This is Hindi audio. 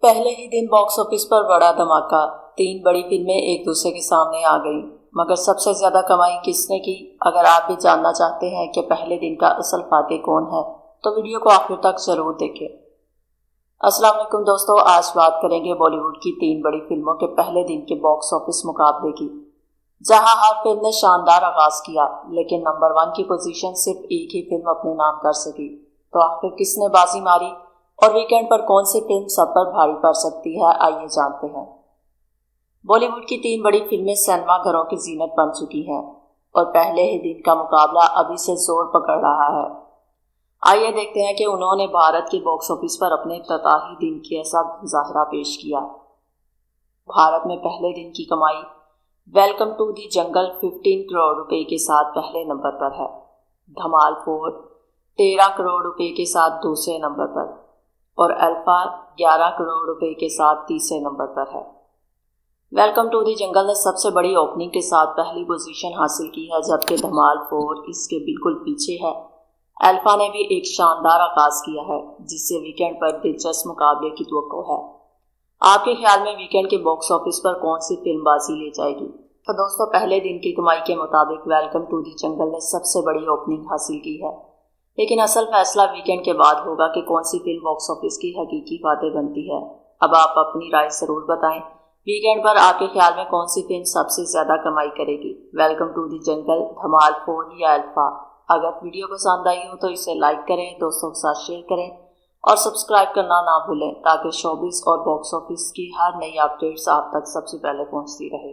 पहले ही दिन बॉक्स ऑफिस पर बड़ा धमाका। 3 बड़ी फिल्में एक दूसरे के सामने आ गई, मगर सबसे ज्यादा कमाई किसने की? अगर आप भी जानना चाहते हैं कि पहले दिन का असल फातेह कौन है, तो वीडियो को आखिर तक जरूर देखें। अस्सलाम वालेकुम दोस्तों, आज बात करेंगे बॉलीवुड की 3 बड़ी फिल्मों के पहले दिन के बॉक्स ऑफिस मुकाबले की, जहां हर फिल्म ने शानदार आगाज किया, लेकिन नंबर 1 की पोजीशन सिर्फ एक ही फिल्म अपने नाम कर सकी। तो आखिर किसने बाजी मारी और वीकेंड पर कौन सी फिल्म सब पर भारी पड़ सकती है, आइए जानते हैं। बॉलीवुड की 3 बड़ी फिल्में सिनेमा घरों की जीनत बन चुकी हैं और पहले ही दिन का मुकाबला अभी से जोर पकड़ रहा है। आइए देखते हैं कि उन्होंने भारत के बॉक्स ऑफिस पर अपने इफ्तिताही दिन की ऐसा मुजाहरा पेश किया। भारत में पहले दिन की कमाई वेलकम टू दी जंगल 15 करोड़ रुपए के साथ पहले नंबर पर है। धमाल 4 13 करोड़ रुपए के साथ दूसरे नंबर पर और अल्फा 11 करोड़ रुपए के साथ तीसरे नंबर पर है। वेलकम टू दी जंगल ने सबसे बड़ी ओपनिंग के साथ पहली पोजीशन हासिल की है, जबकि धमाल 4 इसके बिल्कुल पीछे है। अल्फा ने भी एक शानदार आगाज किया है, जिससे वीकेंड पर दिलचस्प मुकाबले की तवक्को है। आपके ख्याल में वीकेंड के बॉक्स ऑफिस पर कौन सी फिल्म बाजी ले जाएगी? तो दोस्तों, पहले दिन की कमाई के मुताबिक वेलकम टू दी जंगल ने सबसे बड़ी ओपनिंग हासिल की है, लेकिन असल फैसला वीकेंड के बाद होगा कि कौन सी फिल्म बॉक्स ऑफिस की हकीकी फातेह बनती है। अब आप अपनी राय जरूर बताएं, वीकेंड पर आपके ख्याल में कौन सी फिल्म सबसे ज्यादा कमाई करेगी, वेलकम टू दी जंगल, धमाल 4 या अल्फा? अगर वीडियो पसंद आई हो तो इसे लाइक करें, दोस्तों के साथ शेयर करें और सब्सक्राइब करना ना भूलें, ताकि शोबिस और बॉक्स ऑफिस की हर नई अपडेट्स आप तक सबसे पहले पहुंचती रहे।